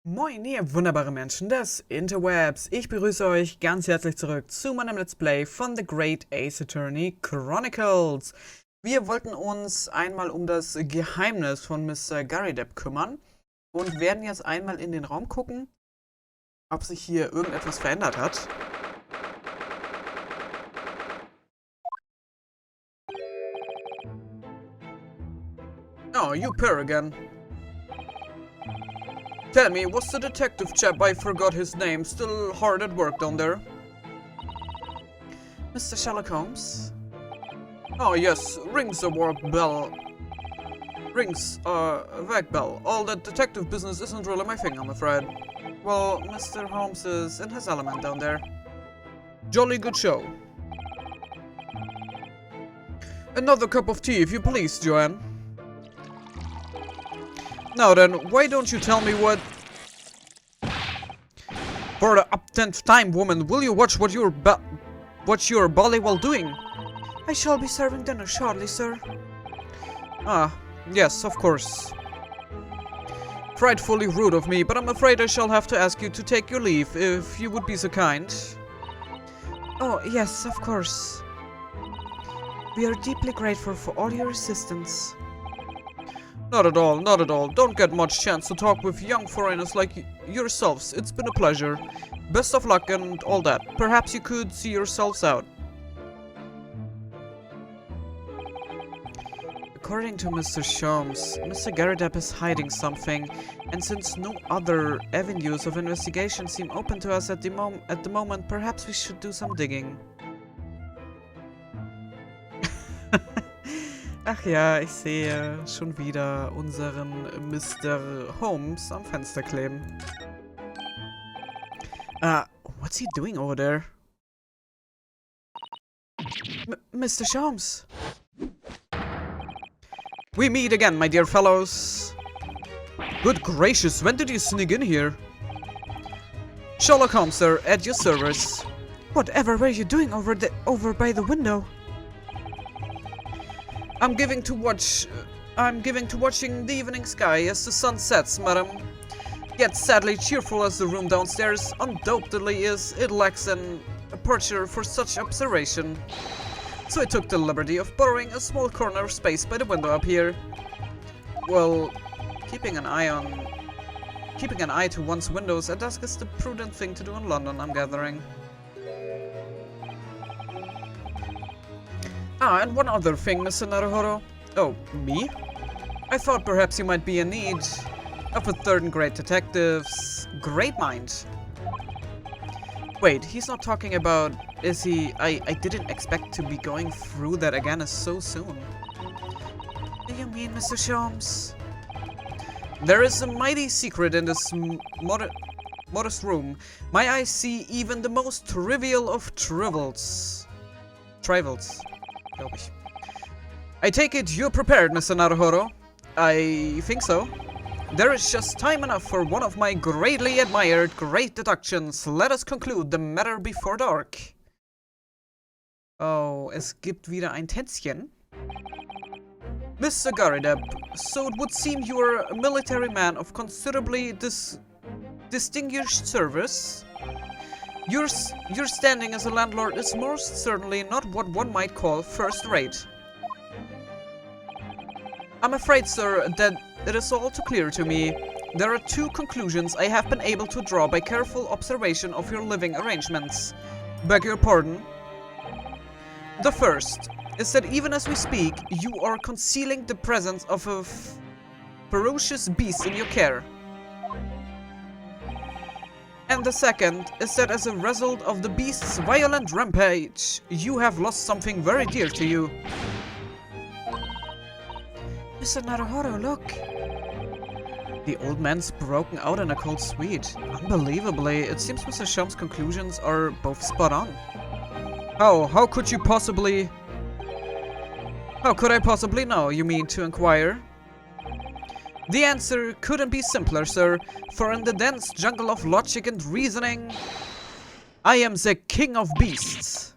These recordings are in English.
Moin, ihr wunderbare Menschen des Interwebs. Ich begrüße euch ganz herzlich zurück zu meinem Let's Play von The Great Ace-Attorney Chronicles. Wir wollten uns einmal um das Geheimnis von Mr. Garrideb kümmern und werden jetzt einmal in den Raum gucken, ob sich hier irgendetwas verändert hat. Oh, you pair again. Tell me, was the detective chap, I forgot his name, still hard at work down there? Mr. Sherlock Holmes? Oh yes, rings a work bell. Rings a wag bell. All that detective business isn't really my thing, I'm afraid. Well, Mr. Holmes is in his element down there. Jolly good show. Another cup of tea, if you please, Joanne. Now then, why don't you tell me what... For the up-tenth time, woman, will you watch what you're bally while doing? I shall be serving dinner shortly, sir. Ah, yes, of course. Frightfully rude of me, but I'm afraid I shall have to ask you to take your leave, if you would be so kind. Oh, yes, of course. We are deeply grateful for all your assistance. Not at all, not at all. Don't get much chance to talk with young foreigners like yourselves. It's been a pleasure. Best of luck and all that. Perhaps you could see yourselves out. According to Mr. Sholmes, Mr. Garrideb is hiding something, and since no other avenues of investigation seem open to us at the moment, perhaps we should do some digging. Ach ja, ich sehe schon wieder unseren Mr. Holmes am Fenster kleben. What's he doing over there? Mr. Sholmes! We meet again, my dear fellows. Good gracious, when did you sneak in here? Sherlock Holmes, sir, at your service. Whatever were you doing over by the window? I'm giving to watching the evening sky as the sun sets, madam. Yet sadly cheerful as the room downstairs undoubtedly is, it lacks an aperture for such observation. So I took the liberty of borrowing a small corner of space by the window up here. Well, keeping an eye to one's windows at dusk is the prudent thing to do in London, I'm gathering. Ah, and one other thing, Mr. Naruhodo. Oh, me? I thought perhaps you might be in need of a third-grade detective's great mind. Wait, he's not talking about... Is he... I didn't expect to be going through that again so soon. Do you mean, Mr. Sholmes? There is a mighty secret in this modest room. My eyes see even the most trivial of trivels. Glaube ich. I take it you're prepared, Mr. Naruhodo. I think so. There is just time enough for one of my greatly admired great deductions. Let us conclude the matter before dark. Oh, es gibt wieder ein Tänzchen. Mr. Garrideb, so it would seem you are a military man of considerably distinguished service. Your standing as a landlord is most certainly not what one might call first-rate. I'm afraid, sir, that it is all too clear to me. There are two conclusions I have been able to draw by careful observation of your living arrangements. Beg your pardon? The first is that even as we speak, you are concealing the presence of a ferocious beast in your care. And the second is that as a result of the beast's violent rampage, you have lost something very dear to you. Mr. Naruhodo, look! The old man's broken out in a cold sweat. Unbelievably, it seems Mr. Sholmes' conclusions are both spot on. How could you possibly... How could I possibly know, you mean to inquire? The answer couldn't be simpler, sir, for in the dense jungle of logic and reasoning, I am the king of beasts.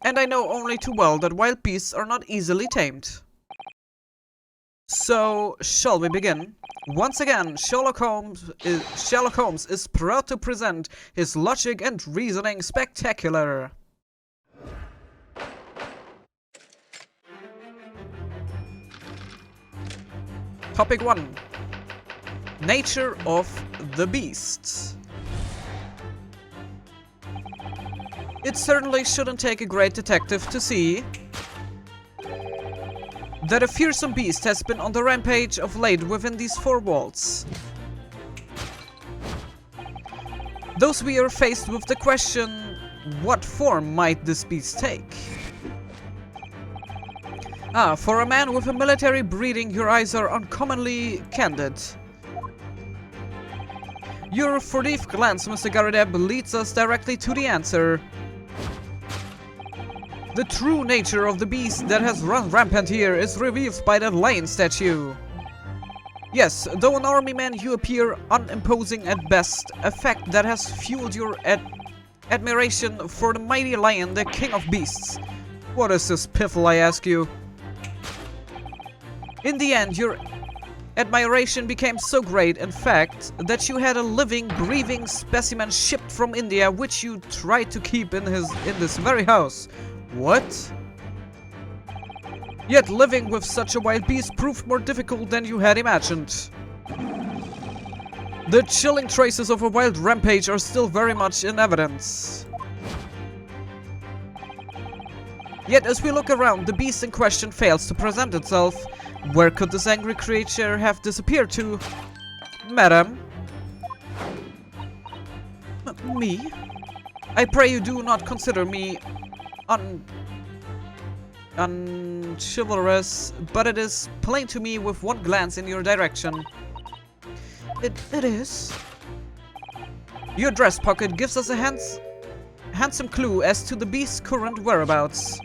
And I know only too well that wild beasts are not easily tamed. So, shall we begin? Once again, Sherlock Holmes is proud to present his logic and reasoning spectacular. Topic 1. Nature of the beast. It certainly shouldn't take a great detective to see that a fearsome beast has been on the rampage of late within these four walls. Thus we are faced with the question, what form might this beast take? For a man with a military breeding, your eyes are uncommonly candid. Your furtive glance, Mr. Garrideb, leads us directly to the answer. The true nature of the beast that has run rampant here is revealed by that lion statue. Yes, though an army man, you appear unimposing at best, a fact that has fueled your admiration for the mighty lion, the king of beasts. What is this piffle, I ask you? In the end, your admiration became so great, in fact, that you had a living, breathing specimen shipped from India, which you tried to keep in this very house. What? Yet living with such a wild beast proved more difficult than you had imagined. The chilling traces of a wild rampage are still very much in evidence. Yet as we look around, the beast in question fails to present itself. Where could this angry creature have disappeared to? Madam? Me? I pray you do not consider me unchivalrous, but it is plain to me with one glance in your direction. It is. Your dress pocket gives us a handsome clue as to the beast's current whereabouts.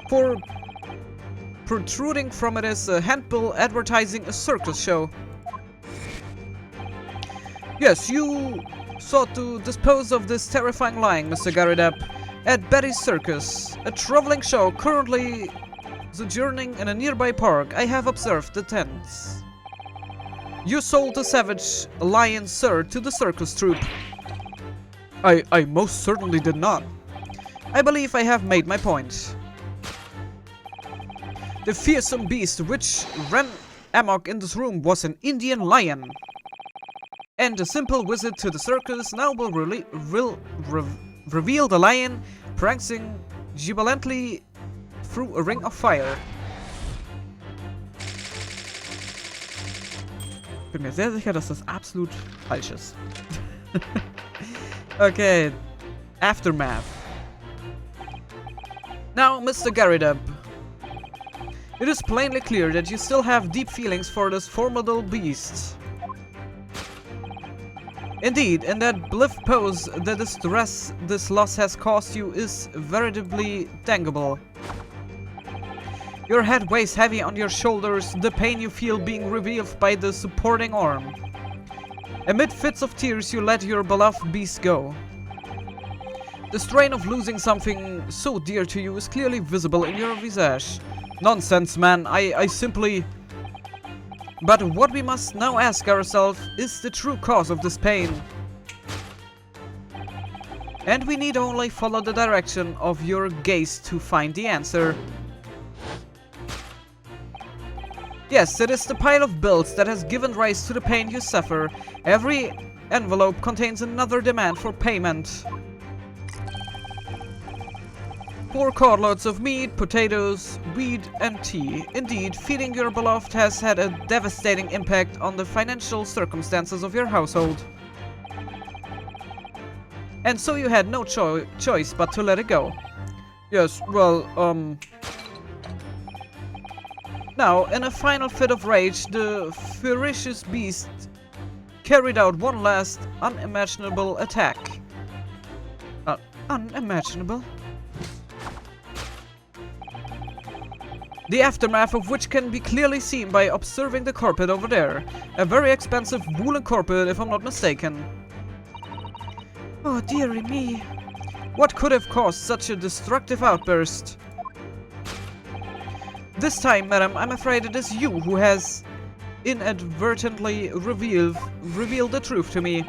For protruding from it is a handbill advertising a circus show. Yes, you sought to dispose of this terrifying lion, Mr. Garrideb, at Betty's Circus, a traveling show currently sojourning in a nearby park. I have observed the tents. You sold the savage lion, sir, to the circus troupe. I most certainly did not. I believe I have made my point. The fearsome beast which ran amok in this room was an Indian lion. And a simple visit to the circus now will reveal the lion prancing jubilantly through a ring of fire. Ich bin mir sehr sicher, dass das absolut falsch ist. Okay, Aftermath. Now, Mr. Garrideb, it is plainly clear that you still have deep feelings for this formidable beast. Indeed, in that bliff pose, the distress this loss has caused you is veritably tangible. Your head weighs heavy on your shoulders, the pain you feel being revealed by the supporting arm. Amid fits of tears, you let your beloved beast go. The strain of losing something so dear to you is clearly visible in your visage. Nonsense, man, I simply... But what we must now ask ourselves is the true cause of this pain. And we need only follow the direction of your gaze to find the answer. Yes, it is the pile of bills that has given rise to the pain you suffer. Every envelope contains another demand for payment. 4 carloads of meat, potatoes, wheat, and tea. Indeed, feeding your beloved has had a devastating impact on the financial circumstances of your household. And so you had no choice but to let it go. Yes, well, Now, in a final fit of rage, the ferocious beast carried out one last unimaginable attack. Unimaginable? The aftermath of which can be clearly seen by observing the carpet over there. A very expensive woolen carpet, if I'm not mistaken. Oh, dearie me. What could have caused such a destructive outburst? This time, madam, I'm afraid it is you who has inadvertently revealed the truth to me.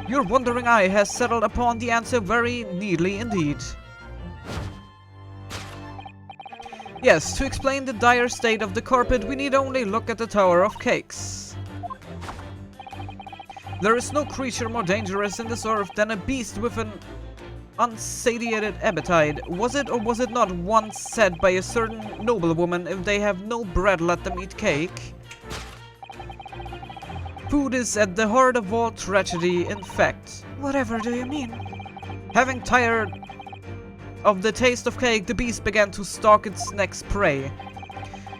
Your wandering eye has settled upon the answer very neatly indeed. Yes, to explain the dire state of the carpet, we need only look at the Tower of Cakes. There is no creature more dangerous in this earth than a beast with an unsatiated appetite. Was it or was it not once said by a certain noblewoman, if they have no bread, let them eat cake? Food is at the heart of all tragedy, in fact. Whatever do you mean? Having tired of the taste of cake, the beast began to stalk its next prey.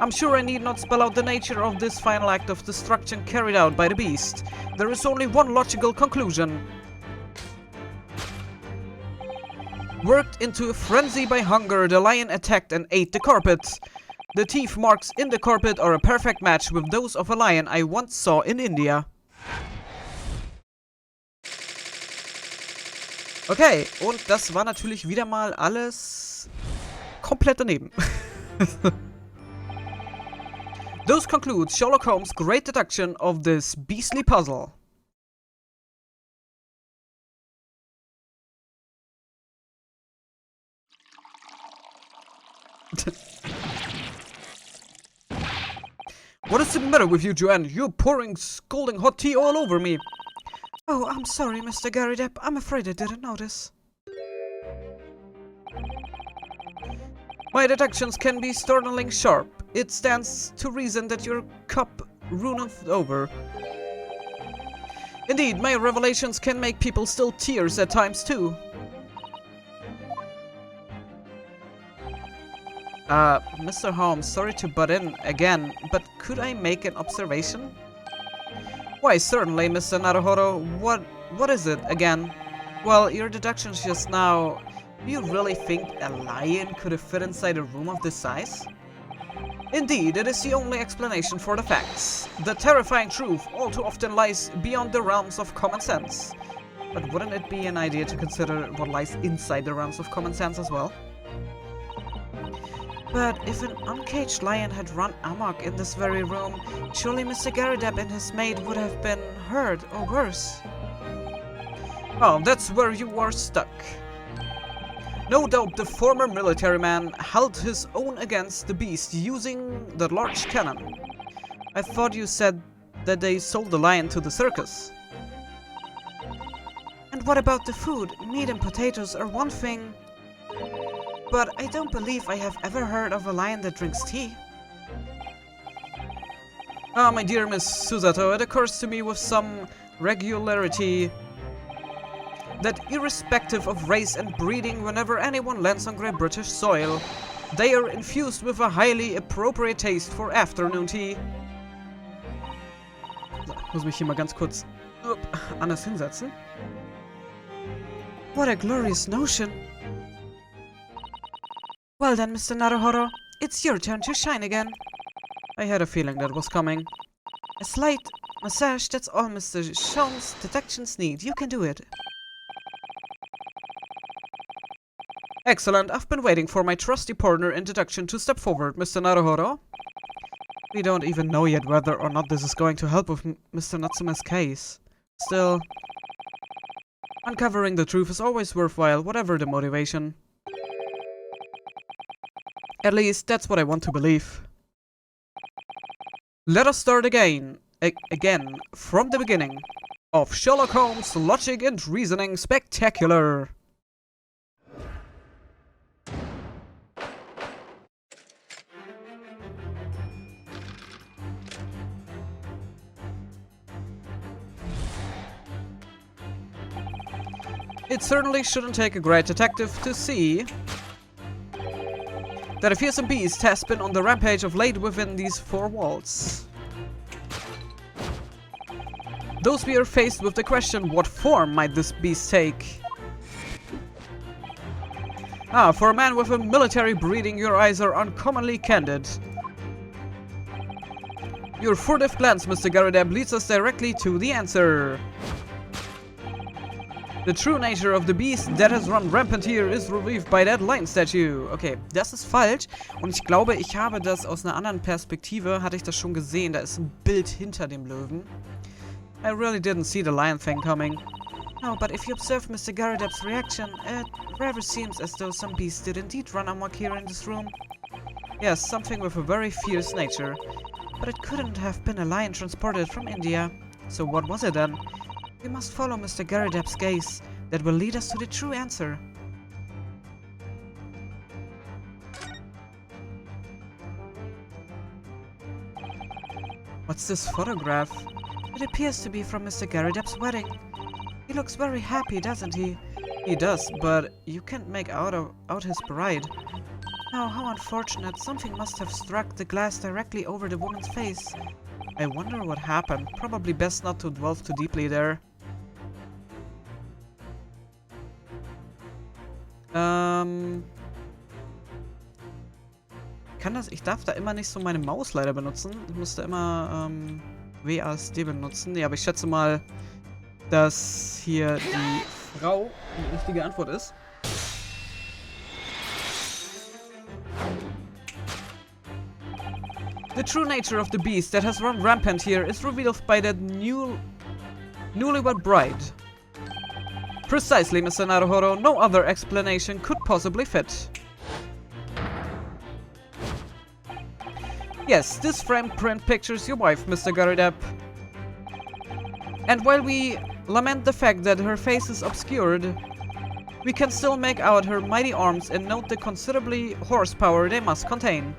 I'm sure I need not spell out the nature of this final act of destruction carried out by the beast. There is only one logical conclusion. Worked into a frenzy by hunger, the lion attacked and ate the carpet. The teeth marks in the carpet are a perfect match with those of a lion I once saw in India. Okay, und das war natürlich wieder mal alles komplett daneben. Those concludes Sherlock Holmes' great deduction of this beastly puzzle. What is the matter with you, Joanne? You're pouring scalding hot tea all over me. Oh, I'm sorry, Mr. Garrideb. I'm afraid I didn't notice. My deductions can be startling sharp. It stands to reason that your cup runneth over. Indeed, my revelations can make people still tears at times too. Mr. Holmes, sorry to butt in again, but could I make an observation? Why, certainly, Mr. Naruhodo. What is it, again? Well, your deductions just now... Do you really think a lion could have fit inside a room of this size? Indeed, it is the only explanation for the facts. The terrifying truth all too often lies beyond the realms of common sense. But wouldn't it be an idea to consider what lies inside the realms of common sense as well? But if an uncaged lion had run amok in this very room, surely Mr. Garrideb and his maid would have been hurt, or worse. Oh, that's where you are stuck. No doubt the former military man held his own against the beast using the large cannon. I thought you said that they sold the lion to the circus. And what about the food? Meat and potatoes are one thing. But I don't believe I have ever heard of a lion that drinks tea. Ah, my dear Miss Susato, it occurs to me with some regularity that irrespective of race and breeding, whenever anyone lands on Great British soil, they are infused with a highly appropriate taste for afternoon tea. So, ich muss mich hier mal ganz kurz anders hinsetzen. What a glorious notion! Well then, Mr. Naruhodo, it's your turn to shine again. I had a feeling that was coming. A slight massage, that's all Mr. Holmes' deductions need. You can do it. Excellent. I've been waiting for my trusty partner in deduction to step forward, Mr. Naruhodo. We don't even know yet whether or not this is going to help with Mr. Natsume's case. Still, uncovering the truth is always worthwhile, whatever the motivation. At least, that's what I want to believe. Let us start again, from the beginning, of Sherlock Holmes' Logic and Reasoning Spectacular. It certainly shouldn't take a great detective to see that a fearsome beast has been on the rampage of late within these four walls. Thus we are faced with the question, what form might this beast take? Ah, for a man with a military breeding, your eyes are uncommonly candid. Your furtive glance, Mr. Garrideb, leads us directly to the answer. The true nature of the beast that has run rampant here is revealed by that lion statue. Okay, das ist falsch. Und ich glaube, ich habe das aus einer anderen Perspektive, hatte ich das schon gesehen. Da ist ein Bild hinter dem Löwen. I really didn't see the lion thing coming. No, but if you observe Mr. Garrideb's reaction, it rather seems as though some beast did indeed run amok here in this room. Yes, something with a very fierce nature. But it couldn't have been a lion transported from India. So what was it then? We must follow Mr. Garrideb's gaze. That will lead us to the true answer. What's this photograph? It appears to be from Mr. Garrideb's wedding. He looks very happy, doesn't he? He does, but you can't make out his bride. Oh, how unfortunate. Something must have struck the glass directly over the woman's face. I wonder what happened. Probably best not to delve too deeply there. Ich darf da immer nicht so meine Maus leider benutzen. Ich musste immer WASD benutzen. Ja, aber ich schätze mal, dass hier die Frau die richtige Antwort ist. The true nature of the beast that has run rampant here is revealed by that newlywed bride. Precisely, Mr. Naruhodo. No other explanation could possibly fit. Yes, this framed print pictures your wife, Mr. Garrideb. And while we lament the fact that her face is obscured, we can still make out her mighty arms and note the considerably horsepower they must contain.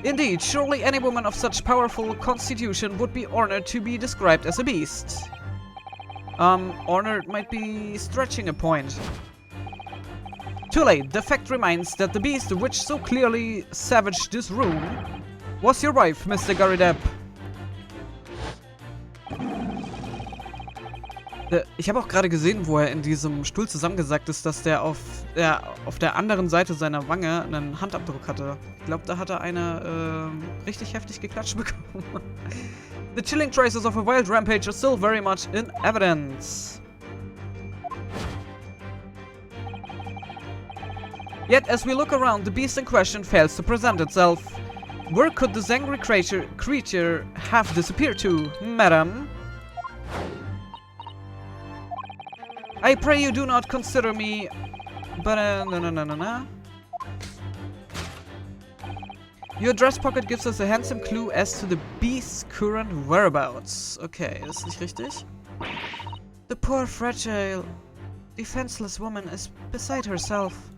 Indeed, surely any woman of such powerful constitution would be honored to be described as a beast. Honored might be stretching a point. Too late, the fact remains that the beast which so clearly savaged this room was your wife, Mr. Garrideb. Ich habe auch gerade gesehen, wo er in diesem Stuhl zusammengesackt ist, dass der auf der anderen Seite seiner Wange einen Handabdruck hatte. Ich glaube, da hat er eine richtig heftig geklatscht bekommen. The chilling traces of a wild rampage are still very much in evidence. Yet, as we look around, the beast in question fails to present itself. Where could this angry creature have disappeared to, madam? I pray you do not consider me... But, no. Your dress pocket gives us a handsome clue as to the beast's current whereabouts. Okay, das ist nicht richtig. The poor, fragile, defenseless woman is beside herself.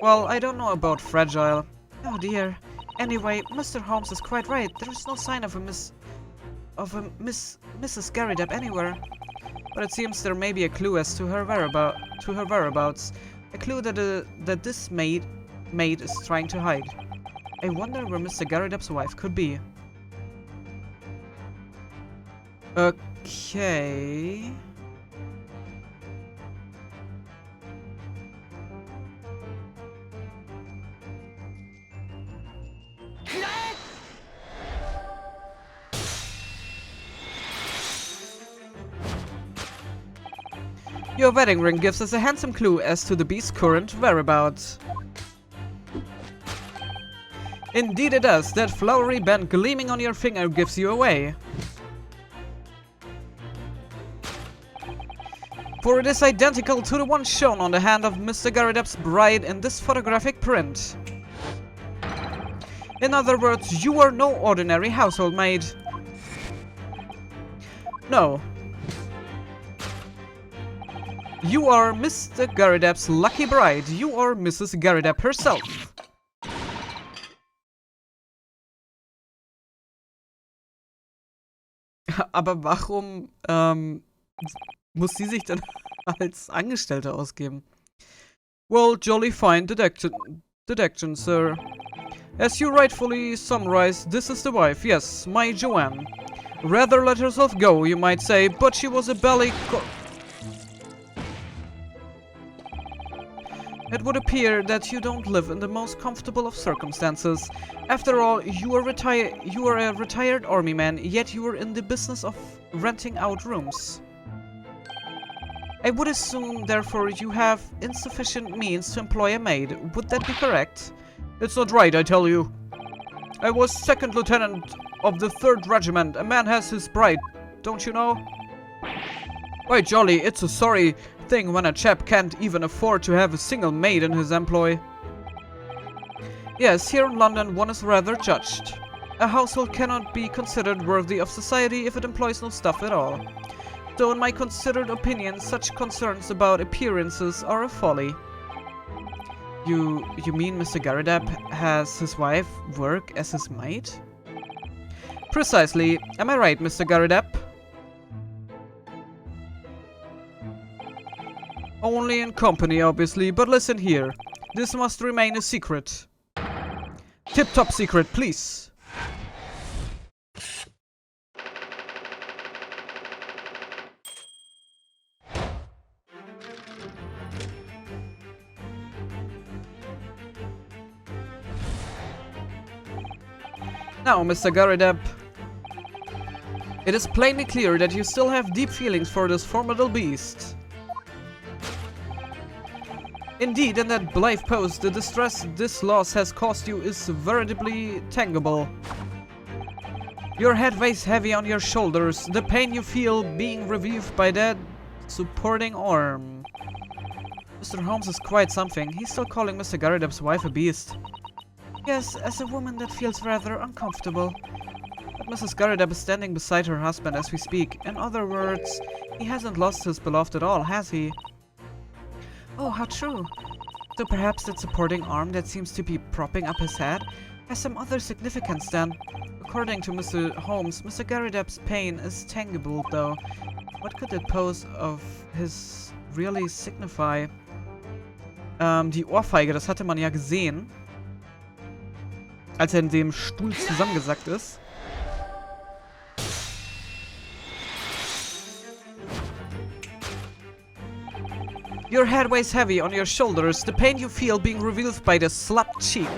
Well, I don't know about fragile. Oh dear. Anyway, Mr. Holmes is quite right. There is no sign of Mrs. Garrideb anywhere. But it seems there may be a clue as to her whereabouts. A clue that this maid is trying to hide. I wonder where Mr. Garrideb's wife could be. Okay. Your wedding ring gives us a handsome clue as to the beast's current whereabouts. Indeed it does. That flowery band gleaming on your finger gives you away. For it is identical to the one shown on the hand of Mr. Garrideb's bride in this photographic print. In other words, you are no ordinary household maid. No. You are Mr. Garrideb's lucky bride. You are Mrs. Garrideb herself. Aber warum muss sie sich denn als Angestellte ausgeben? Well, jolly fine deduction, sir. As you rightfully summarized, this is the wife, yes, my Joanne. Rather let herself go, you might say, but she was a It would appear that you don't live in the most comfortable of circumstances. After all, you are a retired army man, yet you are in the business of renting out rooms. I would assume, therefore, you have insufficient means to employ a maid. Would that be correct? It's not right, I tell you. I was second lieutenant of the 3rd Regiment. A man has his bride, don't you know? Why, jolly, it's a sorry thing when a chap can't even afford to have a single maid in his employ. Yes, here in London one is rather judged. A household cannot be considered worthy of society if it employs no staff at all. So in my considered opinion, such concerns about appearances are a folly. You mean Mr. Garrideb has his wife work as his maid? Precisely. Am I right, Mr. Garrideb? Only in company, obviously, but listen here. This must remain a secret. Tip-top secret, please. Now, Mr. Garrideb, it is plainly clear that you still have deep feelings for this formidable beast. Indeed, in that blithe pose, the distress this loss has caused you is veritably tangible. Your head weighs heavy on your shoulders, the pain you feel being relieved by that supporting arm. Mr. Holmes is quite something. He's still calling Mr. Garrideb's wife a beast. Yes, as a woman that feels rather uncomfortable. But Mrs. Garrideb is standing beside her husband as we speak. In other words, he hasn't lost his beloved at all, has he? Oh, how true. So perhaps that supporting arm that seems to be propping up his head has some other significance then. According to Mr. Holmes, Mr. Garrideb's pain is tangible though. What could that pose of his really signify? Die Ohrfeige, das hatte man ja gesehen, als er in dem Stuhl zusammengesackt ist. Your head weighs heavy on your shoulders, the pain you feel being revealed by the slapped cheek.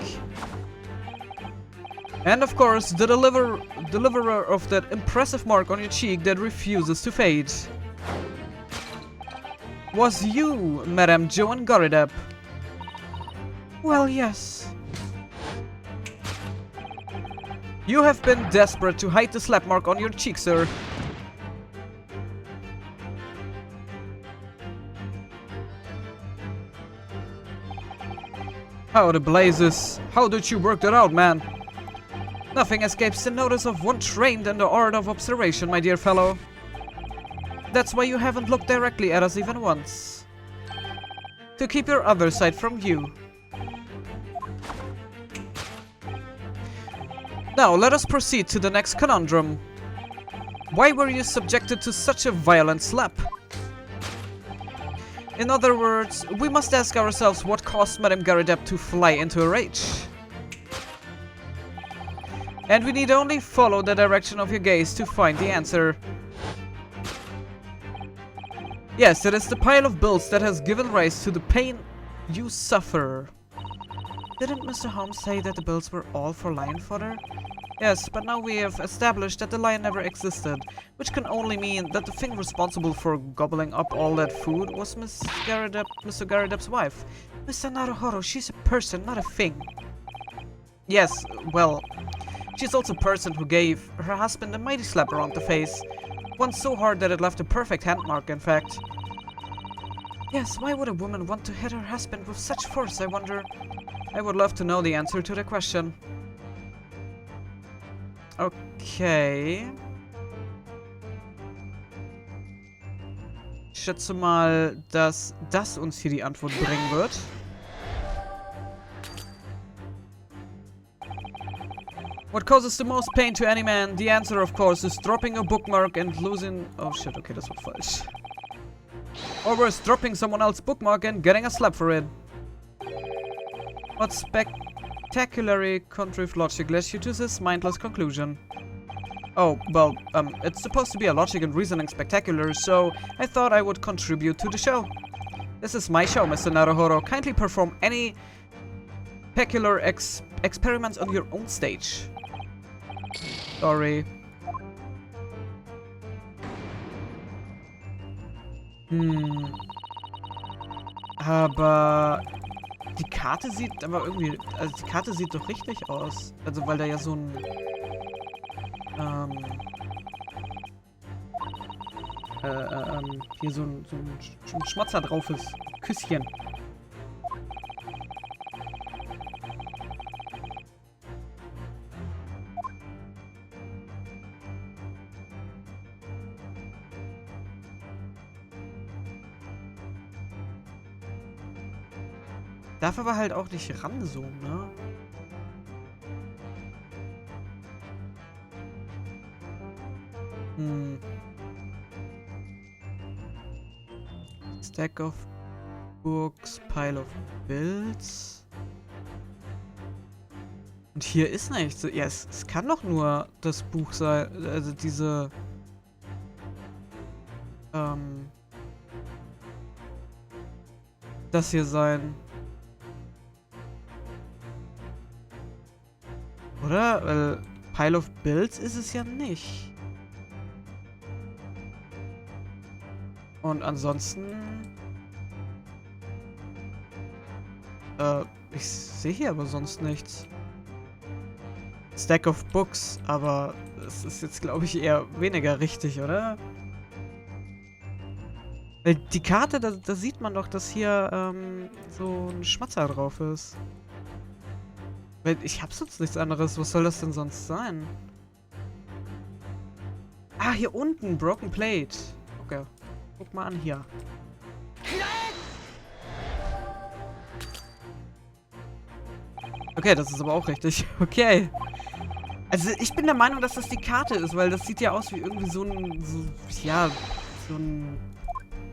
And of course, the deliverer of that impressive mark on your cheek that refuses to fade. Was you, Madame Joan Garrideb? Well, yes. You have been desperate to hide the slap mark on your cheek, sir. How the blazes! How did you work that out, man? Nothing escapes the notice of one trained in the art of observation, my dear fellow. That's why you haven't looked directly at us even once. To keep your other side from view. Now, let us proceed to the next conundrum. Why were you subjected to such a violent slap? In other words, we must ask ourselves what caused Madame Garrideb to fly into a rage. And we need only follow the direction of your gaze to find the answer. Yes, it is the pile of bills that has given rise to the pain you suffer. Didn't Mr. Holmes say that the bills were all for lion fodder? Yes, but now we have established that the lion never existed, which can only mean that the thing responsible for gobbling up all that food was Mr. Garrideb's wife. Mr. Naruhodo, she's a person, not a thing. Yes, well, she's also a person who gave her husband a mighty slap around the face. One so hard that it left a perfect hand mark, in fact. Yes, why would a woman want to hit her husband with such force, I wonder? I would love to know the answer to the question. Okay. Ich schätze mal, dass das uns hier die Antwort bringen wird. What causes the most pain to any man? The answer, of course, is dropping a bookmark and losing... Oh shit, okay, das war falsch. Or worse, dropping someone else's bookmark and getting a slap for it. What spectacularly contrived logic led you to this mindless conclusion? Oh, well, it's supposed to be a logic and reasoning spectacular, so I thought I would contribute to the show. This is my show, Mr. Naruhodo. Kindly perform any peculiar experiments on your own stage. Sorry. Aber die Karte sieht aber irgendwie... Also die Karte sieht doch richtig aus. Also weil da ja so ein... hier so ein Schmatzer drauf ist. Küsschen. Darf aber halt auch nicht ranzoomen, ne? Stack of Books, Pile of Bills. Und hier ist nichts. Ja, es kann doch nur das Buch sein. Also diese... das hier sein. Oder? Weil Pile of Bills ist es ja nicht. Und ansonsten... ich sehe hier aber sonst nichts. Stack of Books, aber das ist jetzt, glaube ich, eher weniger richtig, oder? Weil die Karte, da sieht man doch, dass hier so ein Schmatzer drauf ist. Weil ich hab sonst nichts anderes. Was soll das denn sonst sein? Ah, hier unten. Broken Plate. Okay. Guck mal an hier. Okay, das ist aber auch richtig. Okay. Also ich bin der Meinung, dass das die Karte ist, weil das sieht ja aus wie irgendwie so ein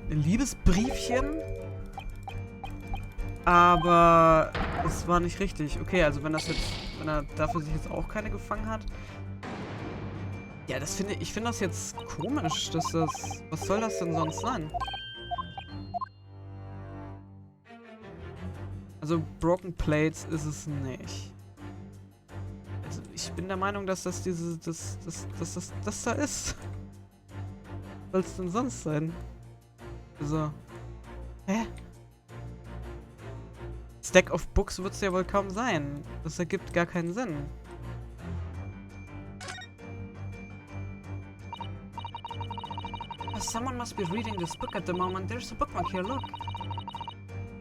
Liebesbriefchen. Aber es war nicht richtig. Okay, also wenn er dafür sich jetzt auch keine gefangen hat. Ja, ich finde das jetzt komisch, dass das... Was soll das denn sonst sein? Also Broken Plates ist es nicht. Also ich bin der Meinung, dass das das da ist. Was soll es denn sonst sein? Also... Hä? Stack of Books wird es ja wohl kaum sein. Das ergibt gar keinen Sinn. Someone must be reading this book at the moment. There's a bookmark here, look.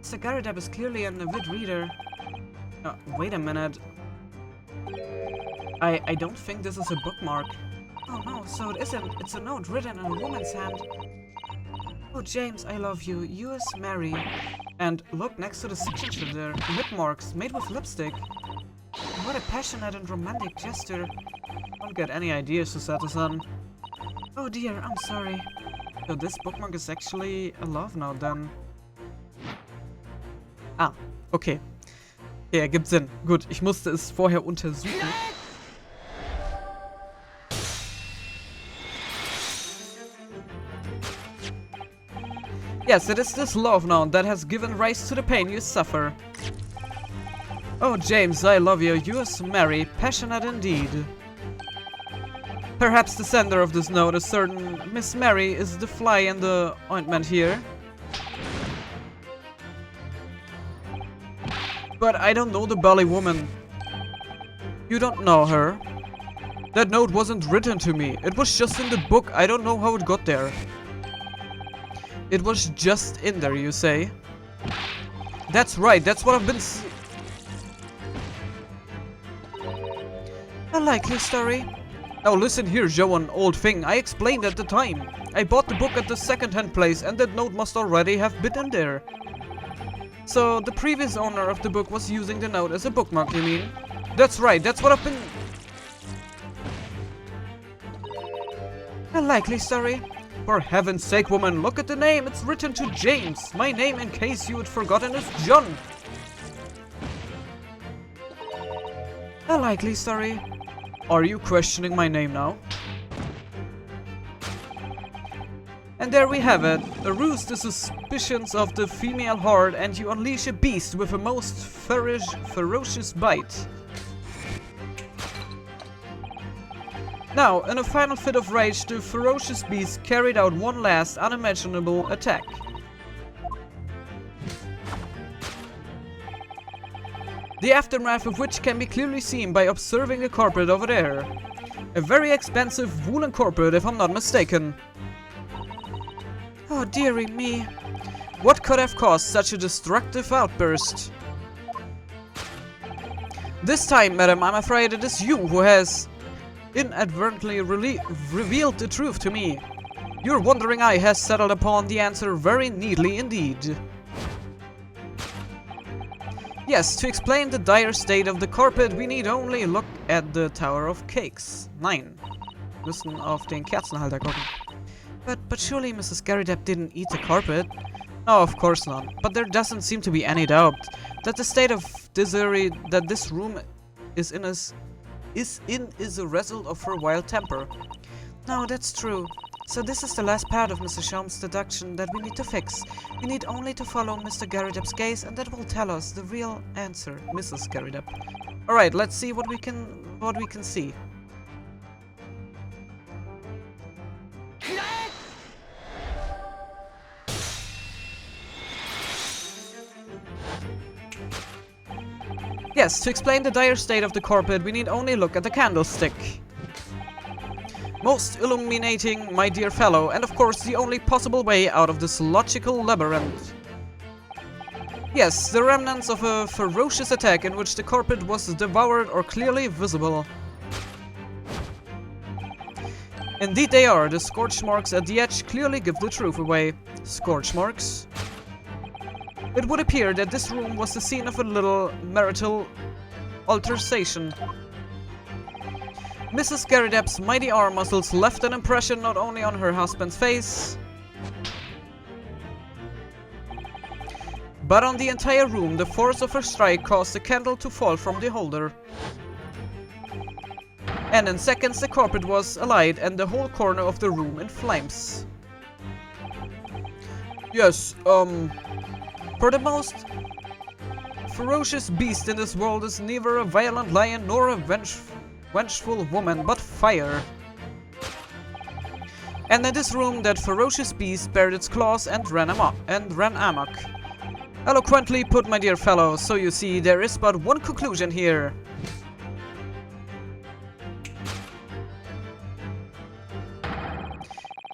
Mr. Garrideb is clearly an avid reader. Wait a minute. I don't think this is a bookmark. Oh no, so it isn't. It's a note written in a woman's hand. Oh, James, I love you. Yours, Mary. And look, next to the signature there, lip marks made with lipstick. What a passionate and romantic gesture. Don't get any ideas, Susato-san. Oh dear, I'm sorry. So this bookmark is actually a love note then. Ah, okay. Ja, ergibt Sinn. Gut, ich musste es vorher untersuchen. Yes, it is this love note that has given rise to the pain you suffer. Oh, James, I love you. Yours, Mary. Passionate indeed. Perhaps the sender of this note, a certain Miss Mary, is the fly in the ointment here. But I don't know the Bali woman. You don't know her. That note wasn't written to me. It was just in the book. I don't know how it got there. It was just in there, you say? That's right, that's what I've been A likely story. Now listen here, Joan, old thing. I explained at the time. I bought the book at the second-hand place and that note must already have been in there. So, the previous owner of the book was using the note as a bookmark, you mean? That's right, that's what I've been... A likely story. For heaven's sake, woman, look at the name. It's written to James. My name, in case you had forgotten, is John. A likely story. Are you questioning my name now? And there we have it. Arouse the suspicions of the female horde and you unleash a beast with a most ferocious bite. Now, in a final fit of rage, the ferocious beast carried out one last unimaginable attack. The aftermath of which can be clearly seen by observing the carpet over there. A very expensive woolen carpet, if I'm not mistaken. Oh dearie me. What could have caused such a destructive outburst? This time, madam, I'm afraid it is you who has inadvertently revealed the truth to me. Your wandering eye has settled upon the answer very neatly indeed. Yes, to explain the dire state of the carpet, we need only look at the Tower of Cakes. 9. Müssen auf den Kerzenhalter gucken. But surely Mrs. Garrideb didn't eat the carpet? No, of course not. But there doesn't seem to be any doubt that the state of disarray that this room is in is a result of her wild temper. No, that's true. So this is the last part of Mr. Schaum's deduction that we need to fix. We need only to follow Mr. Garrideb's gaze and that will tell us the real answer, Mrs. Garrideb. Alright, let's see what we can see. Yes, to explain the dire state of the carpet, we need only look at the candlestick. Most illuminating, my dear fellow, and of course the only possible way out of this logical labyrinth. Yes, the remnants of a ferocious attack in which the carpet was devoured are clearly visible. Indeed they are. The scorch marks at the edge clearly give the truth away. Scorch marks? It would appear that this room was the scene of a little marital altercation. Mrs. Garrideb's mighty arm muscles left an impression not only on her husband's face, but on the entire room. The force of her strike caused the candle to fall from the holder. And in seconds the carpet was alight and the whole corner of the room in flames. Yes, for the most ferocious beast in this world is neither a violent lion nor a vengeful woman, but fire. And in this room that ferocious beast bared its claws and ran amok. Eloquently put, my dear fellow, so you see there is but one conclusion here.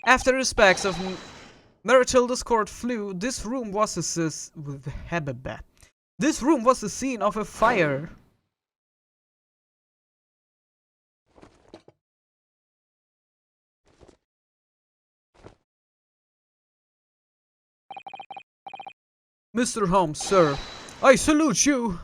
After the sparks of marital discord flew, this room was the scene of a fire. Mr. Holmes, sir, I salute you.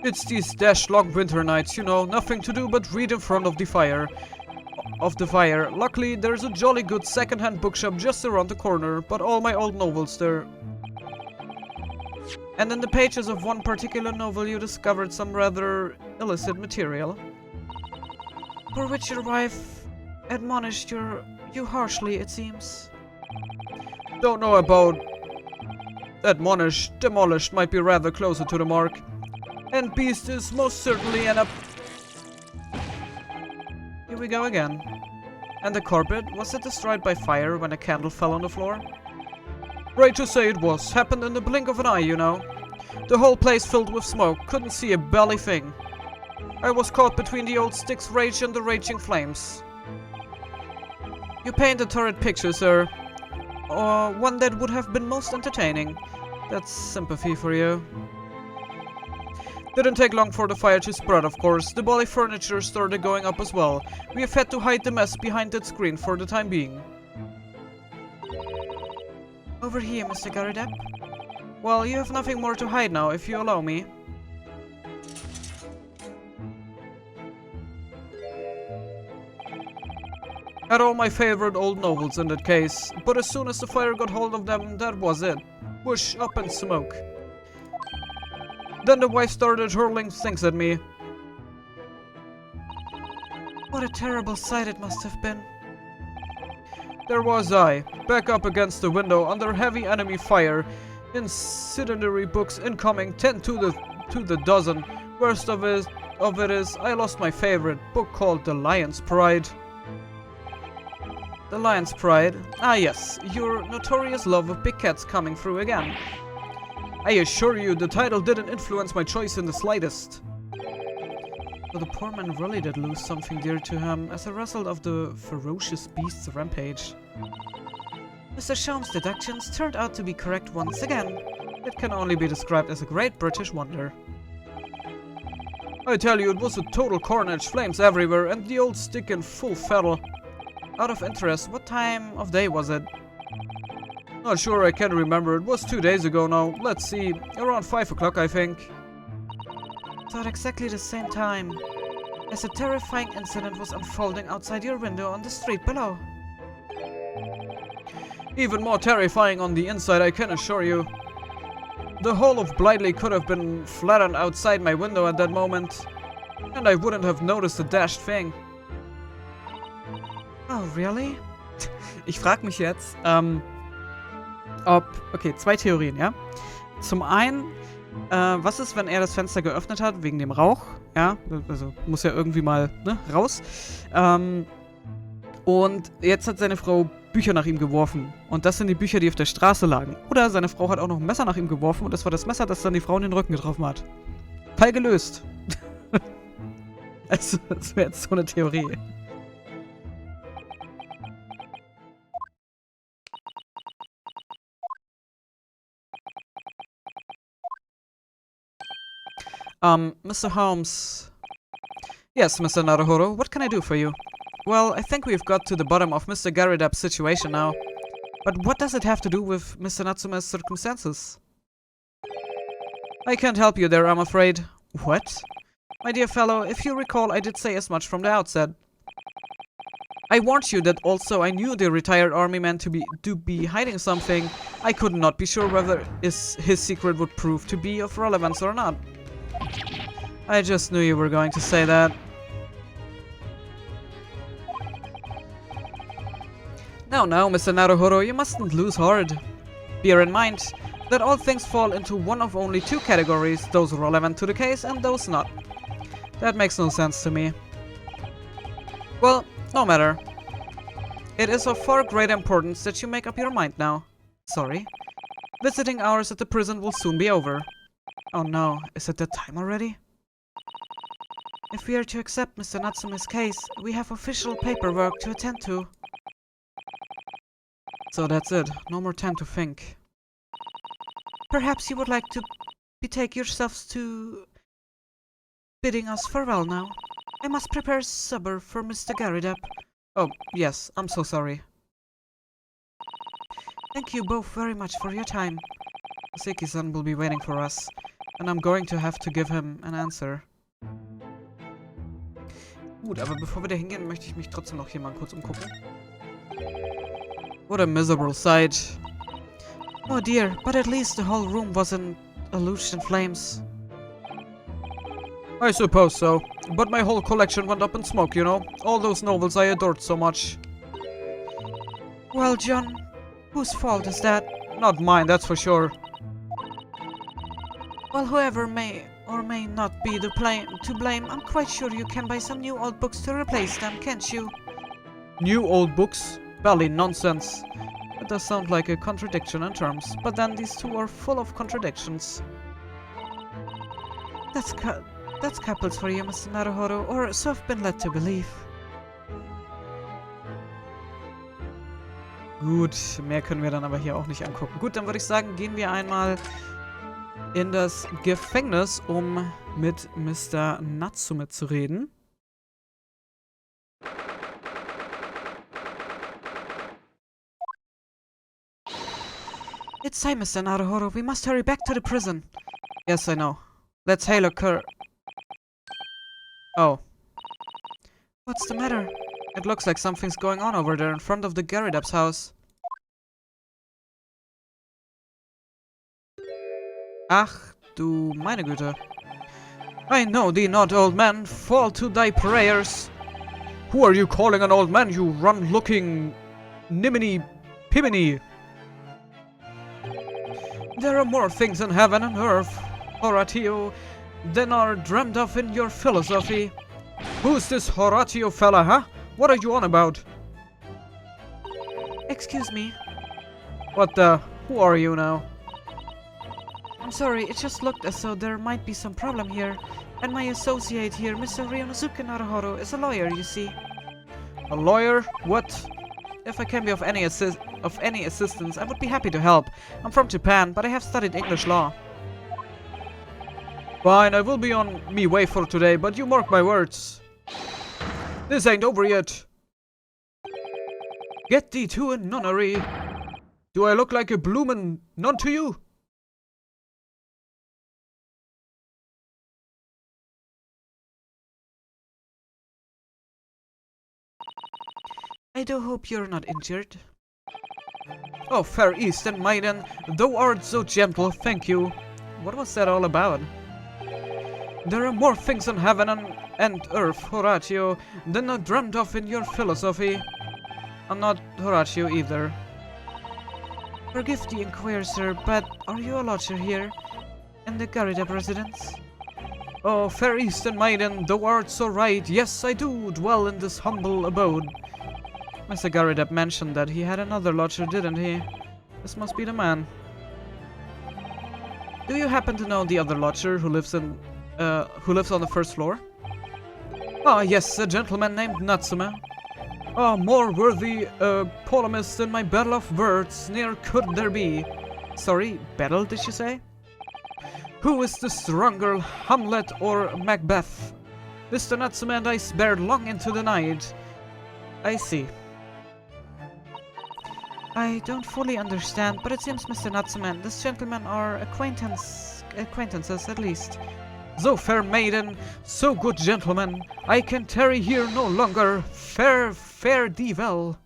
It's these long winter nights, you know, nothing to do but read in front of the fire. Luckily, there's a jolly good second-hand bookshop just around the corner, but all my old novels there. And in the pages of one particular novel you discovered some rather illicit material. For which your wife admonished you harshly, it seems. Don't know about admonished, demolished might be rather closer to the mark. And beast is most certainly an Here we go again. And the carpet, was it destroyed by fire when a candle fell on the floor? Right to say it was. Happened in the blink of an eye, you know. The whole place filled with smoke, couldn't see a belly thing. I was caught between the old stick's rage and the raging flames. You paint a torrid picture, sir. Or one that would have been most entertaining. That's sympathy for you. Didn't take long for the fire to spread, of course. The bally furniture started going up as well. We have had to hide the mess behind that screen for the time being. Over here, Mr. Garrideb. Well, you have nothing more to hide now, if you allow me. Had all my favorite old novels in that case, but as soon as the fire got hold of them, that was it. Whoosh, up in smoke. Then the wife started hurling things at me. What a terrible sight it must have been. There was I, back up against the window under heavy enemy fire. Incendiary books incoming, 10 to the dozen. Worst of it is, I lost my favorite book called The Lion's Pride. The Lion's Pride? Ah yes, your notorious love of big cats coming through again. I assure you, the title didn't influence my choice in the slightest. But the poor man really did lose something dear to him as a result of the ferocious beast's rampage. Mr. Schaum's deductions turned out to be correct once again. It can only be described as a great British wonder. I tell you, it was a total carnage, flames everywhere, and the old stick in full fettle. Out of interest, what time of day was it? Not sure, I can't remember. It was 2 days ago now. Let's see. Around 5 o'clock, I think. So at exactly the same time, as a terrifying incident was unfolding outside your window on the street below. Even more terrifying on the inside, I can assure you. The whole of Blightley could have been flattened outside my window at that moment, and I wouldn't have noticed a dashed thing. Oh, really? Ich frage mich jetzt, okay, zwei Theorien, ja? Zum einen, was ist, wenn er das Fenster geöffnet hat, wegen dem Rauch? Ja, also muss ja irgendwie mal, ne, raus. Und jetzt hat seine Frau Bücher nach ihm geworfen. Und das sind die Bücher, die auf der Straße lagen. Oder seine Frau hat auch noch ein Messer nach ihm geworfen und das war das Messer, das dann die Frau in den Rücken getroffen hat. Fall gelöst. Also, das wäre jetzt so eine Theorie. Mr. Holmes. Yes, Mr. Naruhodo, what can I do for you? Well, I think we've got to the bottom of Mr. Garrideb's situation now. But what does it have to do with Mr. Natsume's circumstances? I can't help you there, I'm afraid. What? My dear fellow, if you recall, I did say as much from the outset. I warned you that also I knew the retired army man to be hiding something. I could not be sure whether his secret would prove to be of relevance or not. I just knew you were going to say that. Now, Mr. Naruhodo, you mustn't lose heart. Bear in mind that all things fall into one of only two categories, those relevant to the case and those not. That makes no sense to me. Well, no matter. It is of far greater importance that you make up your mind now. Sorry. Visiting hours at the prison will soon be over. Oh no, is it that time already? If we are to accept Mr. Natsume's case, we have official paperwork to attend to. So that's it. No more time to think. Perhaps you would like to betake yourselves to bidding us farewell now. I must prepare supper for Mr. Garrideb. Oh, yes, I'm so sorry. Thank you both very much for your time. Seki-san will be waiting for us, and I'm going to have to give him an answer. Gut, aber bevor wir da hingehen, möchte ich mich trotzdem noch hier mal kurz umgucken. What a miserable sight. Oh dear, but at least the whole room wasn't alleged in flames. I suppose so, but my whole collection went up in smoke, you know? All those novels I adored so much. Well, John, whose fault is that? Not mine, that's for sure. Well, whoever may or may not be to blame, I'm quite sure you can buy some new old books to replace them, can't you? New old books? Belly nonsense. It does sound like a contradiction in terms, but then these two are full of contradictions. That's couples for you, Mr. Naruhodo, or so I've been led to believe. Gut, mehr können wir dann aber hier auch nicht angucken. Gut, dann würde ich sagen, gehen wir einmal in das Gefängnis, um mit Mr. Natsume zu reden. It's time, Mr. Naruhodo. We must hurry back to the prison. Yes, I know. Let's hail a cur... Oh. What's the matter? It looks like something's going on over there in front of the Garrideb's house. Ach, du meine Güte. I know thee not, old man. Fall to thy prayers. Who are you calling an old man, you run-looking... niminy-piminy? There are more things in heaven and earth, Horatio, than are dreamt of in your philosophy. Who's this Horatio fella, huh? What are you on about? Excuse me. What the... Who are you now? I'm sorry, it just looked as though there might be some problem here. And my associate here, Mr. Ryunosuke Naruhodo, is a lawyer, you see. A lawyer? What? If I can be of any assistance, I would be happy to help. I'm from Japan, but I have studied English law. Fine, I will be on me way for today, but you mark my words. This ain't over yet. Get thee to a nunnery. Do I look like a bloomin' nun to you? I do hope you're not injured. Oh, fair Eastern maiden, thou art so gentle, thank you. What was that all about? There are more things in heaven and earth, Horatio, than are dreamt of in your philosophy. I'm not Horatio either. Forgive the inquiry, sir, but are you a lodger here? In the Garrideb residence? Oh, fair Eastern maiden, thou art so right. Yes, I do dwell in this humble abode. Mr. Garrideb mentioned that he had another lodger, didn't he? This must be the man. Do you happen to know the other lodger who lives on the first floor? Ah, yes, a gentleman named Natsume. Ah, more worthy polemist than my battle of words ne'er could there be. Sorry, battle, did you say? Who is the stronger, Hamlet or Macbeth? Mr. Natsume and I spared long into the night. I see. I don't fully understand, but it seems Mr. Natsume and this gentleman are acquaintances at least. So fair maiden, so good gentleman, I can tarry here no longer. Fare thee well.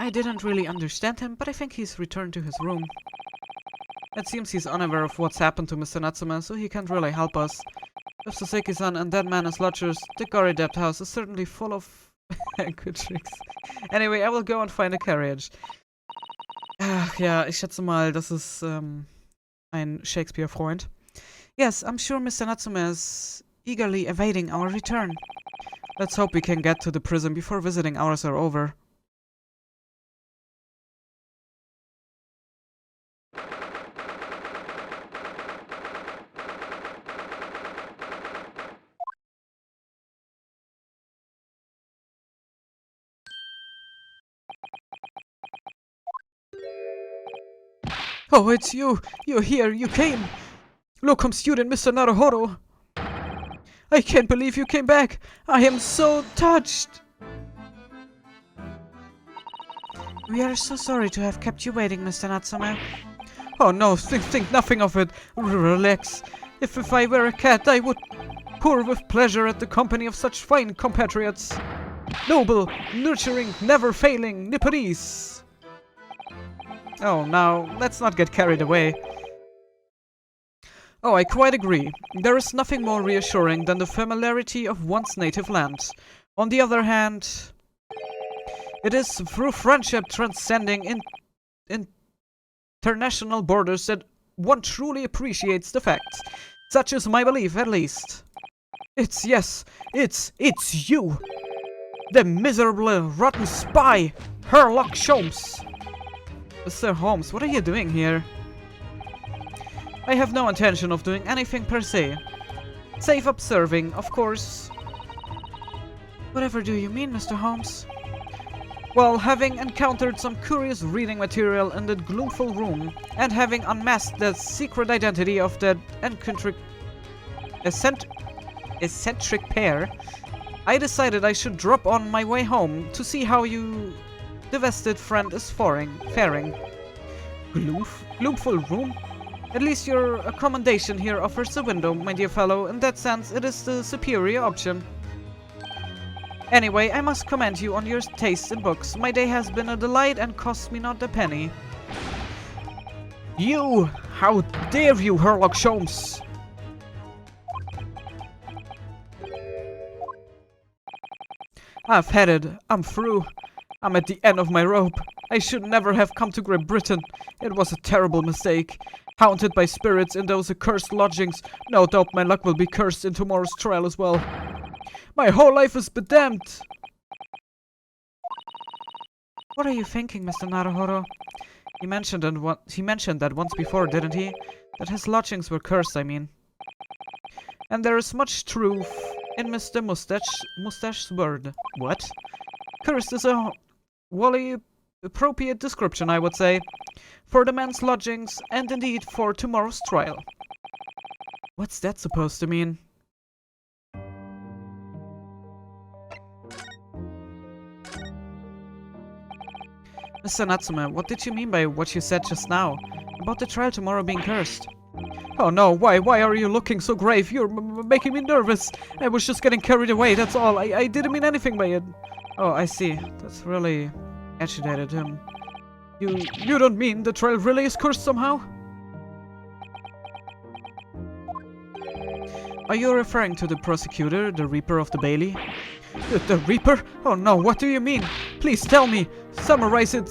I didn't really understand him, but I think he's returned to his room. It seems he's unaware of what's happened to Mr. Natsume, so he can't really help us. If Soseki-san and that man as lodgers, the Garrideb house is certainly full of good tricks. Anyway, I will go and find a carriage. Ach ja, ich schätze mal, das ist ein Shakespeare-Freund. Yes, I'm sure Mr. Natsume is eagerly awaiting our return. Let's hope we can get to the prison before visiting hours are over. Oh, it's you! You're here! You came! Locum student Mr. Naruhodo! I can't believe you came back! I am so touched! We are so sorry to have kept you waiting, Mr. Natsume. Oh no, think nothing of it. Relax. If I were a cat, I would purr with pleasure at the company of such fine compatriots. Noble, nurturing, never failing Nipponese! Oh, now, let's not get carried away. Oh, I quite agree. There is nothing more reassuring than the familiarity of one's native land. On the other hand, it is through friendship transcending international borders that one truly appreciates the facts. Such is my belief, at least. It's you! The miserable, rotten spy, Sherlock Holmes! Mr. Holmes, what are you doing here? I have no intention of doing anything per se. Safe observing, of course. Whatever do you mean, Mr. Holmes? Well, having encountered some curious reading material in that gloomful room, and having unmasked the secret identity of that eccentric pair, I decided I should drop on my way home to see how you the vested friend is faring. Gloomful room? At least your accommodation here offers a window, my dear fellow. In that sense, it is the superior option. Anyway, I must commend you on your taste in books. My day has been a delight and cost me not a penny. You! How dare you, Herlock Sholmes! I've had it. I'm through. I'm at the end of my rope. I should never have come to Great Britain. It was a terrible mistake. Haunted by spirits in those accursed lodgings. No doubt my luck will be cursed in tomorrow's trial as well. My whole life is bedamned. What are you thinking, Mr. Naruhodo? He mentioned that once before, didn't he? That his lodgings were cursed, I mean. And there is much truth in Mr. Mustache's word. What? Cursed is a wholly appropriate description, I would say, for the man's lodgings, and indeed for tomorrow's trial. What's that supposed to mean? Mr. Natsume, what did you mean by what you said just now? About the trial tomorrow being cursed? Oh no, why are you looking so grave? You're making me nervous. I was just getting carried away, that's all. I didn't mean anything by it. Oh, I see. That's really agitated him. You don't mean the trial really is cursed somehow? Are you referring to the prosecutor, the Reaper of the Bailey? The Reaper? Oh no, what do you mean? Please tell me. Summarize it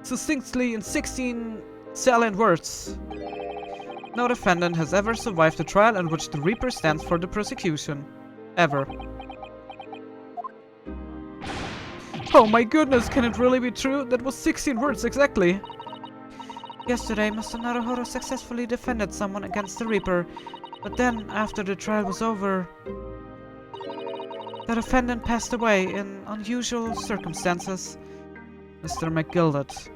succinctly in 16 salient words. No defendant has ever survived a trial in which the Reaper stands for the prosecution. Ever. Oh my goodness, can it really be true? That was 16 words exactly. Yesterday, Mr. Naruhodo successfully defended someone against the Reaper, but then, after the trial was over, the defendant passed away in unusual circumstances. Mr. McGilded.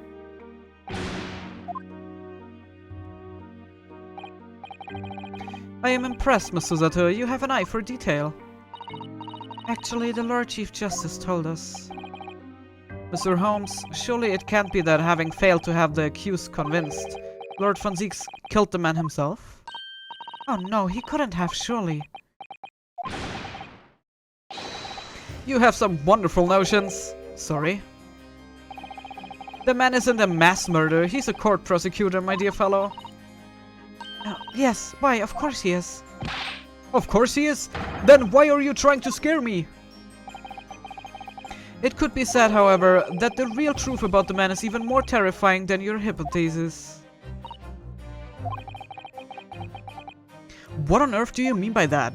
I am impressed, Mr. Zato. You have an eye for detail. Actually, the Lord Chief Justice told us. Mr. Holmes, surely it can't be that having failed to have the accused convinced, Lord Von Zieks killed the man himself? Oh no, he couldn't have, surely. You have some wonderful notions. Sorry. The man isn't a mass murderer, he's a court prosecutor, my dear fellow. Yes, why, of course he is. Of course he is? Then why are you trying to scare me? It could be said, however, that the real truth about the man is even more terrifying than your hypothesis. What on earth do you mean by that?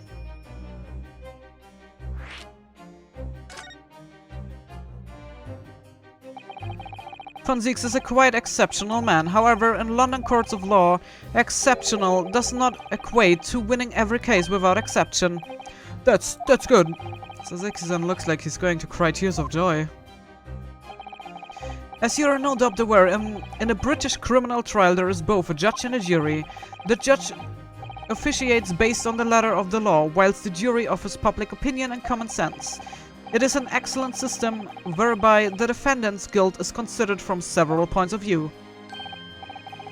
Von Zieks is a quite exceptional man. However, in London courts of law, exceptional does not equate to winning every case without exception. That's good. Zieks looks like he's going to cry tears of joy. As you are no doubt aware, in a British criminal trial there is both a judge and a jury. The judge officiates based on the letter of the law, whilst the jury offers public opinion and common sense. It is an excellent system whereby the defendant's guilt is considered from several points of view.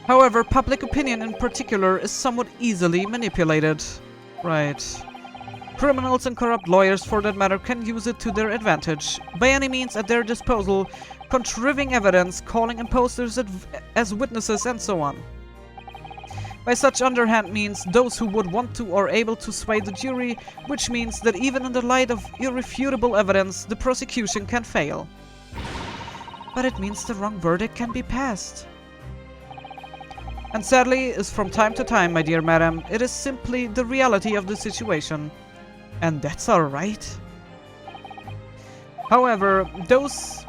However, public opinion in particular is somewhat easily manipulated. Right. Criminals and corrupt lawyers, for that matter, can use it to their advantage, by any means at their disposal, contriving evidence, calling imposters as witnesses, and so on. By such underhand means, those who would want to are able to sway the jury, which means that even in the light of irrefutable evidence, the prosecution can fail. But it means the wrong verdict can be passed. And sadly, is from time to time, my dear madam, it is simply the reality of the situation. And that's alright. However, those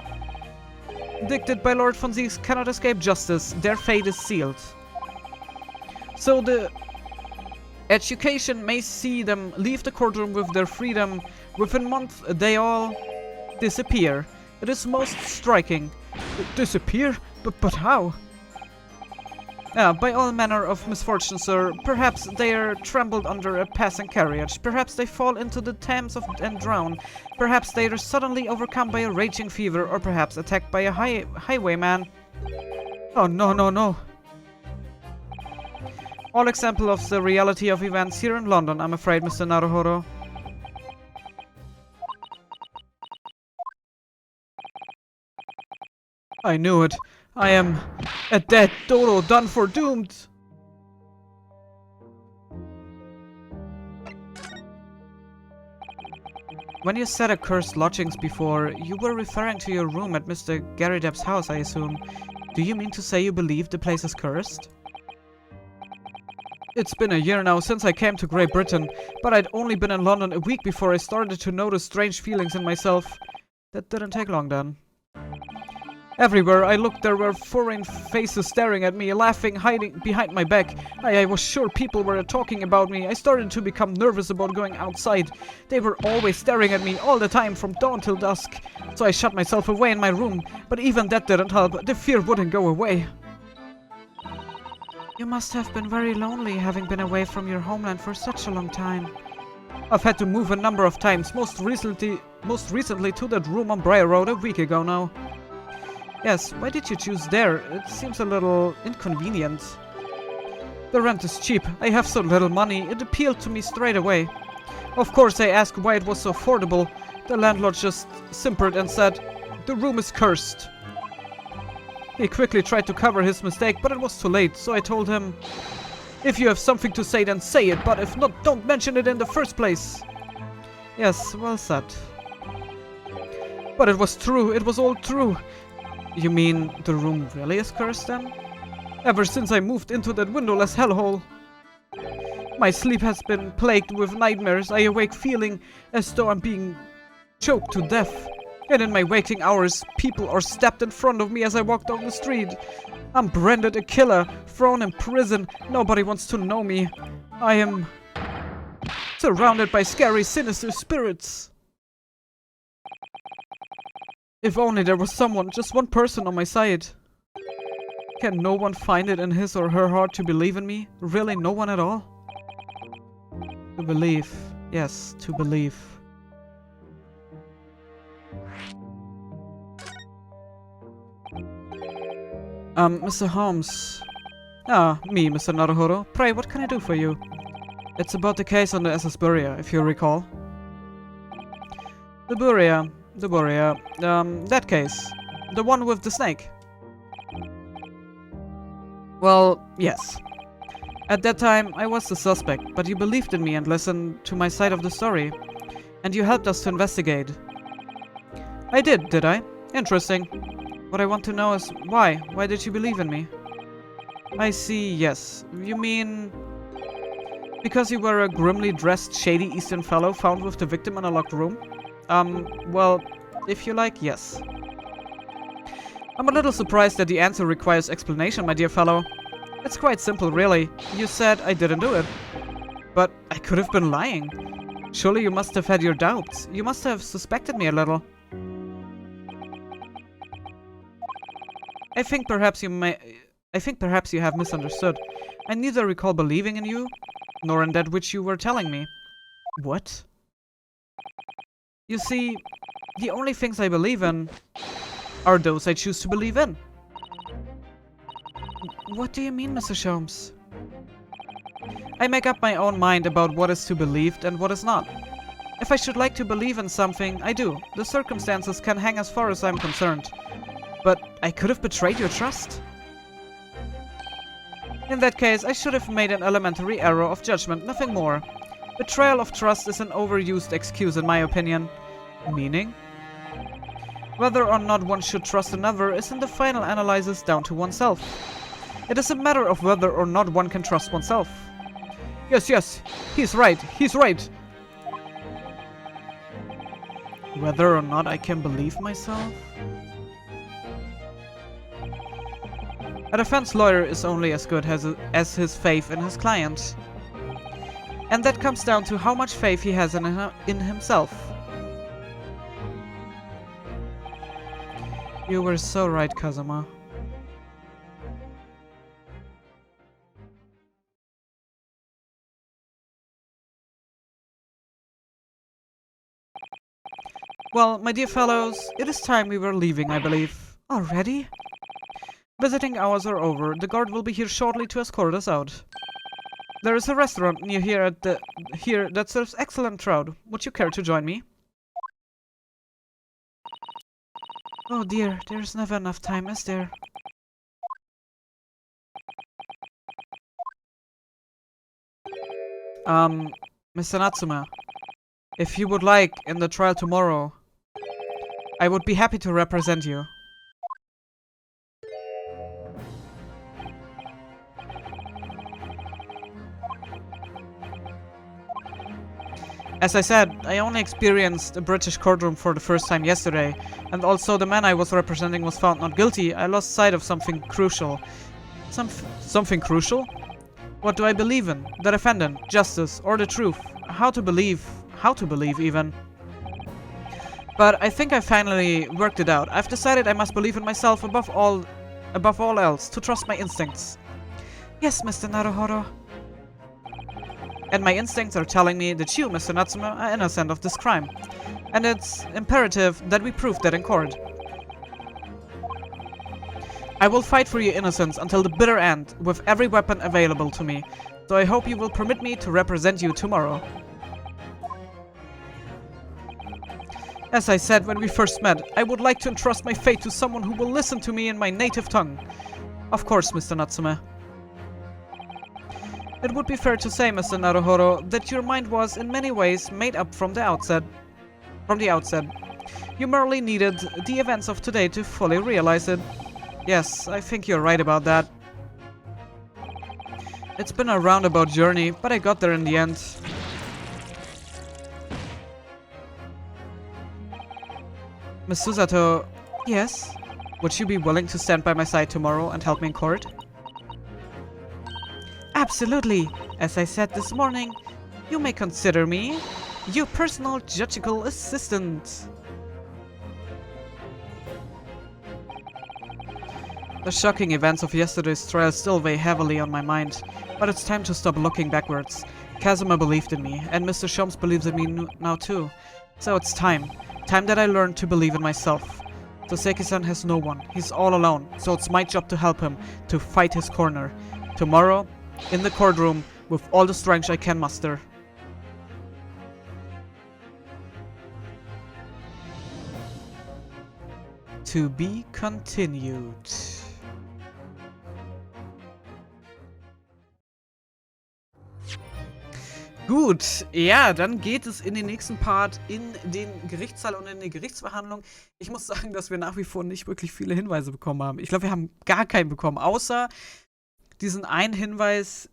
dictated by Lord Von Zieks cannot escape justice. Their fate is sealed. So the education may see them leave the courtroom with their freedom. Within a month, they all disappear. It is most striking. Disappear? But how? By all manner of misfortune, sir. Perhaps they are trampled under a passing carriage. Perhaps they fall into the Thames and drown. Perhaps they are suddenly overcome by a raging fever, or perhaps attacked by a highwayman. Oh, no, no, no. All example of the reality of events here in London, I'm afraid, Mr. Naruhodo. I knew it. I am a dead dodo, done for, doomed. When you said accursed lodgings before, you were referring to your room at Mr. Garrideb's house, I assume. Do you mean to say you believe the place is cursed? It's been a year now since I came to Great Britain, but I'd only been in London a week before I started to notice strange feelings in myself. That didn't take long then. Everywhere I looked, there were foreign faces staring at me, laughing, hiding behind my back. I was sure people were talking about me. I started to become nervous about going outside. They were always staring at me all the time, from dawn till dusk. So I shut myself away in my room, but even that didn't help. The fear wouldn't go away. You must have been very lonely, having been away from your homeland for such a long time. I've had to move a number of times, most recently to that room on Briar Road a week ago now. Yes, why did you choose there? It seems a little inconvenient. The rent is cheap. I have so little money. It appealed to me straight away. Of course, I asked why it was so affordable. The landlord just simpered and said, "The room is cursed." He quickly tried to cover his mistake, but it was too late, so I told him, "If you have something to say, then say it, but if not, don't mention it in the first place." Yes, well said. But it was true. It was all true. You mean the room really is cursed then? Ever since I moved into that windowless hellhole. My sleep has been plagued with nightmares. I awake feeling as though I'm being choked to death. And in my waking hours, people are stabbed in front of me as I walk down the street. I'm branded a killer, thrown in prison. Nobody wants to know me. I am surrounded by scary, sinister spirits. If only there was someone, just one person on my side. Can no one find it in his or her heart to believe in me? Really, no one at all? To believe. Yes, to believe. Mr. Holmes. Me, Mr. Naruhodo. Pray, what can I do for you? It's about the case on the SS Buria, if you recall. The Buria. That case. The one with the snake. Well, yes. At that time, I was the suspect, but you believed in me and listened to my side of the story. And you helped us to investigate. I did I? Interesting. What I want to know is why? Why did you believe in me? I see, yes. You mean... because you were a grimly dressed, shady Eastern fellow found with the victim in a locked room? Well, if you like, yes. I'm a little surprised that the answer requires explanation, my dear fellow. It's quite simple, really. You said I didn't do it. But I could have been lying. Surely you must have had your doubts. You must have suspected me a little. I think perhaps you have misunderstood. I neither recall believing in you, nor in that which you were telling me. What? You see, the only things I believe in are those I choose to believe in. What do you mean, Mr. Sholmes? I make up my own mind about what is to be believed and what is not. If I should like to believe in something, I do. The circumstances can hang as far as I'm concerned. But I could have betrayed your trust. In that case, I should have made an elementary error of judgment, nothing more. Betrayal of trust is an overused excuse in my opinion. Meaning? Whether or not one should trust another is in the final analysis down to oneself. It is a matter of whether or not one can trust oneself. Yes, he's right. Whether or not I can believe myself? A defense lawyer is only as good as his faith in his client. And that comes down to how much faith he has in himself. You were so right, Kazuma. Well, my dear fellows, it is time we were leaving, I believe. Already? Visiting hours are over. The guard will be here shortly to escort us out. There is a restaurant near here that serves excellent trout. Would you care to join me? Oh dear, there's never enough time, is there? Mr. Natsume, if you would like, in the trial tomorrow, I would be happy to represent you. As I said, I only experienced a British courtroom for the first time yesterday, and also the man I was representing was found not guilty. I lost sight of something crucial. Something crucial? What do I believe in? The defendant, justice, or the truth? How to believe even. But I think I finally worked it out. I've decided I must believe in myself above all else, to trust my instincts. Yes, Mr. Naruhodo. And my instincts are telling me that you, Mr. Natsume, are innocent of this crime. And it's imperative that we prove that in court. I will fight for your innocence until the bitter end, with every weapon available to me. So I hope you will permit me to represent you tomorrow. As I said when we first met, I would like to entrust my fate to someone who will listen to me in my native tongue. Of course, Mr. Natsume. It would be fair to say, Mr. Naruhodo, that your mind was in many ways made up from the outset. You merely needed the events of today to fully realize it. Yes, I think you're right about that. It's been a roundabout journey, but I got there in the end. Miss Susato, yes? Would you be willing to stand by my side tomorrow and help me in court? Absolutely! As I said this morning, you may consider me your personal judicial assistant. The shocking events of yesterday's trial still weigh heavily on my mind, but it's time to stop looking backwards. Kazuma believed in me, and Mr. Shomes believes in me now too. So it's time. Time that I learned to believe in myself. Toseki-san has no one. He's all alone, so it's my job to help him, to fight his corner. Tomorrow, in the courtroom, with all the strength I can muster. To be continued. Gut, ja, dann geht es in den nächsten Part in den Gerichtssaal und in die Gerichtsverhandlung. Ich muss sagen, dass wir nach wie vor nicht wirklich viele Hinweise bekommen haben. Ich glaube, wir haben gar keinen bekommen, außer diesen einen Hinweis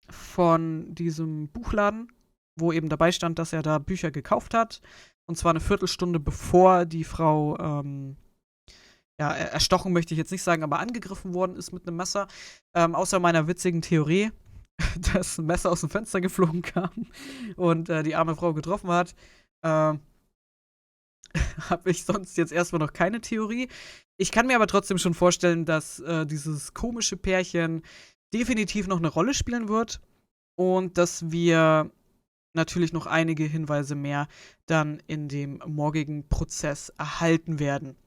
von diesem Buchladen, wo eben dabei stand, dass er da Bücher gekauft hat. Und zwar eine Viertelstunde bevor die Frau, ja, erstochen möchte ich jetzt nicht sagen, aber angegriffen worden ist mit einem Messer. Außer meiner witzigen Theorie, dass ein Messer aus dem Fenster geflogen kam und die arme Frau getroffen hat, habe ich sonst jetzt erstmal noch keine Theorie. Ich kann mir aber trotzdem schon vorstellen, dass dieses komische Pärchen definitiv noch eine Rolle spielen wird und dass wir natürlich noch einige Hinweise mehr dann in dem morgigen Prozess erhalten werden.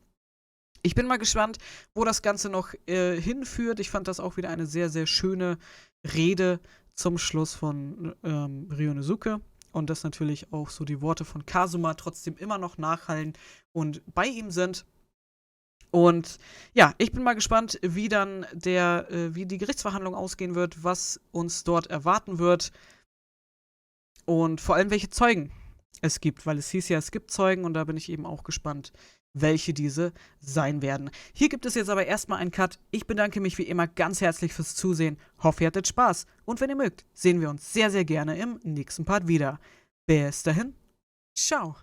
Ich bin mal gespannt, wo das Ganze noch hinführt. Ich fand das auch wieder eine sehr, sehr schöne Rede zum Schluss von Ryunosuke. Und dass natürlich auch so die Worte von Kazuma trotzdem immer noch nachhallen und bei ihm sind. Und ja, ich bin mal gespannt, wie dann wie die Gerichtsverhandlung ausgehen wird, was uns dort erwarten wird. Und vor allem, welche Zeugen es gibt, weil es hieß ja, es gibt Zeugen und da bin ich eben auch gespannt, welche diese sein werden. Hier gibt es jetzt aber erstmal einen Cut. Ich bedanke mich wie immer ganz herzlich fürs Zusehen. Hoffe, ihr hattet Spaß. Und wenn ihr mögt, sehen wir uns sehr, sehr gerne im nächsten Part wieder. Bis dahin, ciao.